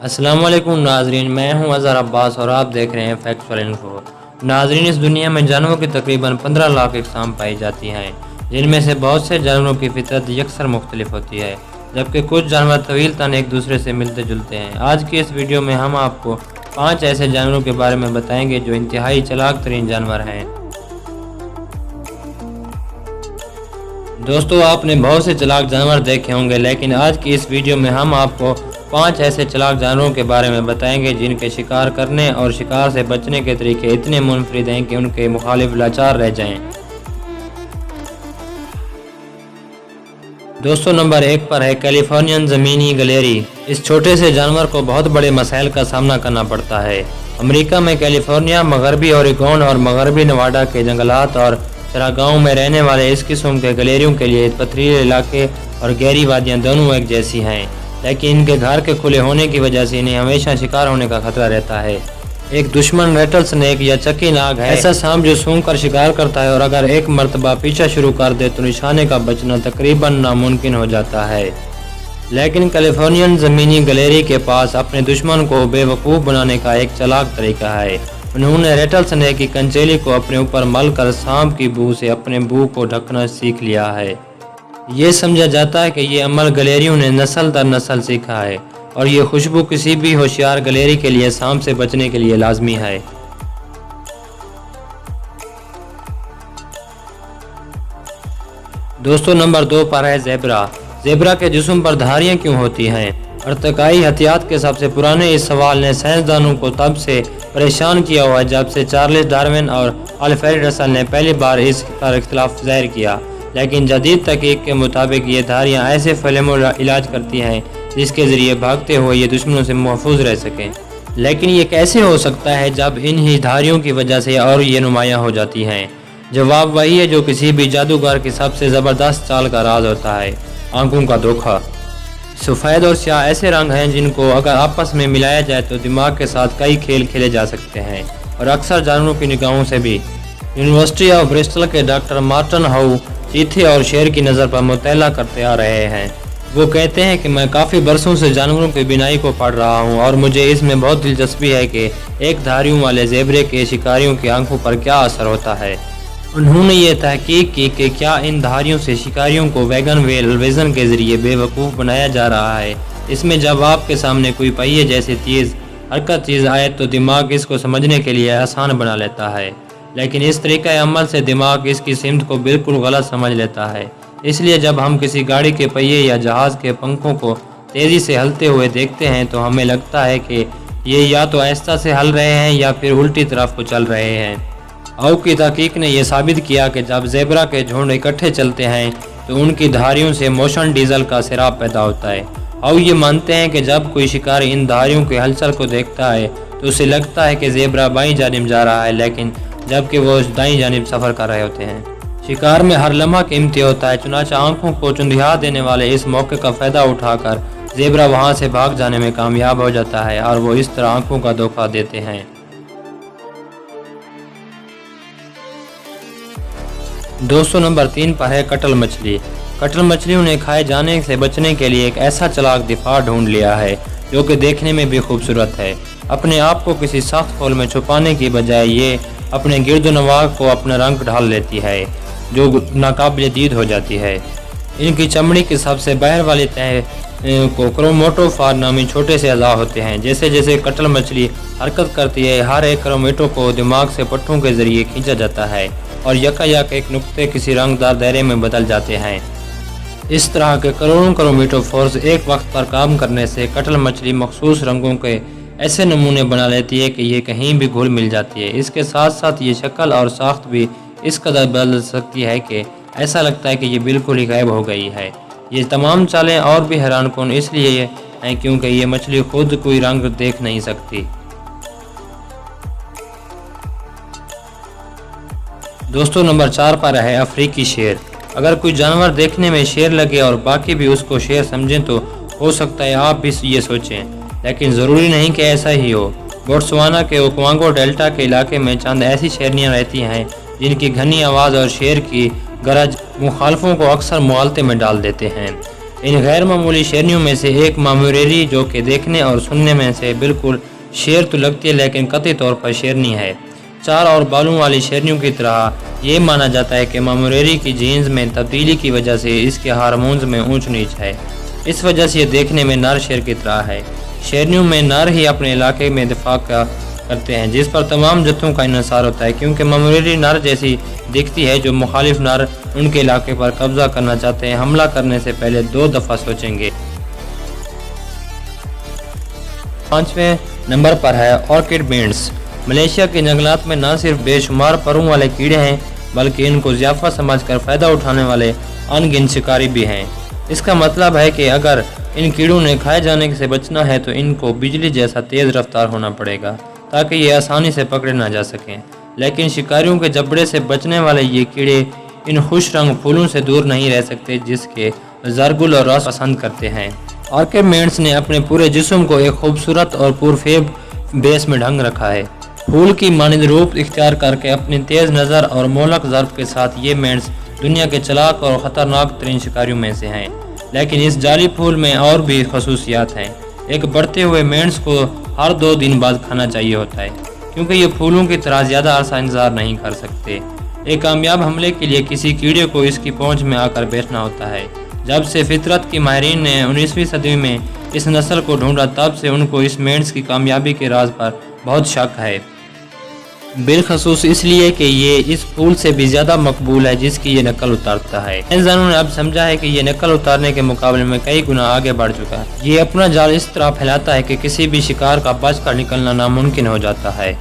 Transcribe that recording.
अस्सलाम वालेकुम नाजरीन, मैं हूं अज़हर अब्बास और आप देख रहे हैं फैक्चुअल इन्फो। नाजरीन, इस दुनिया में जानवरों की तकरीबन 15 लाख अक़साम पाई जाती हैं, जिनमें से बहुत से जानवरों की फितरत यकसर मुख्तलिफ होती है, जबकि कुछ जानवर तवील तन एक दूसरे से मिलते जुलते हैं। आज की इस वीडियो में हम आपको 5 ऐसे जानवरों के बारे में बताएंगे जो इंतहाई चालाक तरीन जानवर हैं। दोस्तों, आपने बहुत से चालाक जानवर देखे होंगे, लेकिन आज की इस वीडियो में हम आपको 5 ऐसे चालाक जानवरों के बारे में बताएंगे जिनके शिकार करने और शिकार से बचने के तरीके इतने मुनफरिद हैं कि उनके मुखालिफ लाचार रह जाएं। दोस्तों, नंबर 1 पर है कैलिफोर्नियन ज़मीनी गिलहरी। इस छोटे से जानवर को बहुत बड़े मसाइल का सामना करना पड़ता है। अमेरिका में कैलिफोर्निया, मगरबी ओरेगोन और मगरबी नवाडा के जंगलात और चरागाहों में रहने वाले इस किस्म के गिलहरियों के लिए पथरीले इलाके और गहरी वादियाँ दोनों एक जैसी हैं, लेकिन इनके घर के खुले होने की वजह से इन्हें हमेशा शिकार होने का खतरा रहता है। एक दुश्मन रेटल स्नेक या चक्की नाग है, ऐसा सांप जो सूंघ कर शिकार करता है और अगर एक मरतबा पीछा शुरू कर दे तो निशाने का बचना तकरीबन नामुमकिन हो जाता है। लेकिन कैलिफोर्नियन ज़मीनी गिलहरी के पास अपने दुश्मन को बेवकूफ़ बनाने का एक चालाक तरीका है। उन्होंने रेटल स्नेक की कंचेली को अपने ऊपर मल कर सांप की बू से अपने बू को ढकना सीख लिया है। ये समझा जाता है कि ये अमल गिलहरियों ने नस्ल दर नस्ल सीखा है और ये खुशबू किसी भी होशियार गिलहरी के लिए सांप से बचने के लिए लाजमी है। दोस्तों, नंबर 2 पर है ज़ेबरा। ज़ेबरा के जिस्म पर धारियां क्यों होती हैं? अर्तकाई हथियात के सबसे पुराने इस सवाल ने साइंसदानों को तब से परेशान किया हुआ है जब से चार्ल्स डार्विन और अल्फ्रेड रसल ने पहली बार इस पर इख्तिलाफ ज़ाहिर किया। लेकिन जदीद तहकीक के मुताबिक ये धारियाँ ऐसे फलमो इलाज करती हैं जिसके ज़रिए भागते हुए ये दुश्मनों से महफूज रह सकें। लेकिन ये कैसे हो सकता है जब इन ही धारियों की वजह से और ये नुमायाँ हो जाती हैं? जवाब वही है जो किसी भी जादूगर की सबसे ज़बरदस्त चाल का राज होता है, आंखों का धोखा। सफ़ेद और स्याह ऐसे रंग हैं जिनको अगर आपस में मिलाया जाए तो दिमाग के साथ कई खेल खेले जा सकते हैं, और अक्सर जानवरों की निगाहों से भी। यूनिवर्सिटी ऑफ ब्रिस्टल के डॉक्टर मार्टिन हाउ चीथे और शेर की नज़र पर मुतला करते आ रहे हैं। वो कहते हैं कि मैं काफ़ी बरसों से जानवरों की बिनाई को पढ़ रहा हूँ और मुझे इसमें बहुत दिलचस्पी है कि एक धारियों वाले ज़ेबरे के शिकारियों की आंखों पर क्या असर होता है। उन्होंने ये तहकीक की कि क्या इन धारियों से शिकारियों को वैगन वेल विज़न के ज़रिए बेवकूफ़ बनाया जा रहा है। इसमें जब आपके सामने कोई पहिए जैसी तेज़ हरकत चीज़ आए तो दिमाग इसको समझने के लिए आसान बना लेता है, लेकिन इस तरीक़े अमल से दिमाग इसकी सिमत को बिल्कुल गलत समझ लेता है। इसलिए जब हम किसी गाड़ी के पहिए या जहाज़ के पंखों को तेज़ी से हलते हुए देखते हैं तो हमें लगता है कि ये या तो आहिस्ता से हल रहे हैं या फिर उल्टी तरफ को चल रहे हैं। हाउ की तहकीक ने यह साबित किया कि जब ज़ेबरा के झुंड इकट्ठे चलते हैं तो उनकी धारियों से मोशन डीजल का सिराब पैदा होता है। हाउ ये मानते हैं कि जब कोई शिकारी इन धारियों के हलचल को देखता है तो उसे लगता है कि ज़ेबरा बाईं जानिब जा रहा है, लेकिन जबकि वो दाईं जानिब सफ़र कर रहे होते हैं। शिकार में हर लम्हा कीमती होता है, चुनांचे आंखों को चुंधिया देने वाले इस मौके का फ़ायदा उठाकर ज़ेबरा वहाँ से भाग जाने में कामयाब हो जाता है और वो इस तरह आंखों का धोखा देते हैं। दोस्तों, नंबर 3 पर है कटल मछली। कटल मछलियों ने खाए जाने से बचने के लिए एक ऐसा चालाक दिफा ढूंढ लिया है जो कि देखने में भी खूबसूरत है। अपने आप को किसी सख्त खोल में छुपाने की बजाय ये अपने गिरदोनवा को अपना रंग ढाल लेती है जो नाकाबिल दीद हो जाती है। इनकी चमड़ी की सबसे बाहर वाली तह को क्रोमेटोफोर नामी छोटे से अज़ा होते हैं। जैसे जैसे कटल मछली हरकत करती है, हर एक क्रोमेटो को दिमाग से पट्टों के ज़रिए खींचा जाता है और यकायक एक नुक्ते किसी रंगदार दायरे में बदल जाते हैं। इस तरह के करोड़ों क्रोमेटोफोर्स एक वक्त पर काम करने से कटल मछली मखसूस रंगों के ऐसे नमूने बना लेती है कि ये कहीं भी घुल मिल जाती है। इसके साथ साथ ये शक्ल और साख्त भी इस कदर बदल सकती है कि ऐसा लगता है कि ये बिल्कुल ही गायब हो गई है। ये तमाम चालें और भी हैरानकुन इसलिए हैं क्योंकि ये मछली खुद कोई रंग देख नहीं सकती। दोस्तों, नंबर 4 पर है अफ्रीकी शेर। अगर कोई जानवर देखने में शेर लगे और बाकी भी उसको शेर समझें तो हो सकता है आप भी ये सोचें, लेकिन ज़रूरी नहीं कि ऐसा ही हो। बोट्सवाना के ओक्वांगो डेल्टा के इलाके में चंद ऐसी शेरनियाँ रहती हैं जिनकी घनी आवाज़ और शेर की गरज मुखालफों को अक्सर मुआलते में डाल देते हैं। इन गैर मामूली शेरनियों में से एक मामुरेरी, जो कि देखने और सुनने में से बिल्कुल शेर तो लगती है लेकिन कतई तौर पर शेरनी है। 4 और बालों वाली शेरनियों की तरह ये माना जाता है कि मामुरेरी की जीन्स में तब्दीली की वजह से इसके हार्मोन्स में ऊंच नीच है। इस वजह से ये देखने में नर शेर की तरह है। शेरनियों में नर ही अपने इलाके में दिफा करते हैं, जिस पर तमाम जत्थों का इन्हिसार होता है, क्योंकि मामुरेरी नर जैसी दिखती है। जो मुखालिफ नर उनके इलाके पर कब्जा करना चाहते हैं, हमला करने से पहले 2 दफ़ा सोचेंगे। 5वें नंबर पर है ऑर्किड बेंड्स। मलेशिया के जंगलात में न सिर्फ बेशुमार परों वाले कीड़े हैं, बल्कि इनको ज़ियाफ़ा समझकर फ़ायदा उठाने वाले अनगिनत शिकारी भी हैं। इसका मतलब है कि अगर इन कीड़ों ने खाए जाने से बचना है तो इनको बिजली जैसा तेज़ रफ्तार होना पड़ेगा ताकि ये आसानी से पकड़े ना जा सकें। लेकिन शिकारियों के जबड़े से बचने वाले ये कीड़े इन खुश रंग फूलों से दूर नहीं रह सकते, जिसके ज़रगुल और रस पसंद करते हैं। ऑर्किड बेंड्स ने अपने पूरे जिस्म को एक खूबसूरत और पुरफेब बेस में ढंग रखा है। फूल की मानद रूप इख्तियार करके अपनी तेज़ नज़र और मोहलक ज़र्ब के साथ ये मेंढ्स दुनिया के चालाक और ख़तरनाक तरीन शिकारियों में से हैं। लेकिन इस जाली फूल में और भी खसूसियात हैं। एक बढ़ते हुए मेंढ्स को हर 2 दिन बाद खाना चाहिए होता है, क्योंकि ये फूलों की तरह ज़्यादा अरसा इंतज़ार नहीं कर सकते। एक कामयाब हमले के लिए किसी कीड़े को इसकी पहुँच में आकर बैठना होता है। जब से फितरत की माहिरीन ने 19वीं सदी में इस नस्ल को ढूंढा, तब से उनको इस मेंढ्स की कामयाबी के राज पर बहुत शक है, बिलखसूस इसलिए कि ये इस फूल से भी ज़्यादा मकबूल है जिसकी ये नकल उतारता है। इंसानों ने अब समझा है कि ये नकल उतारने के मुकाबले में कई गुना आगे बढ़ चुका है। ये अपना जाल इस तरह फैलाता है कि किसी भी शिकार का बच कर निकलना नामुमकिन हो जाता है।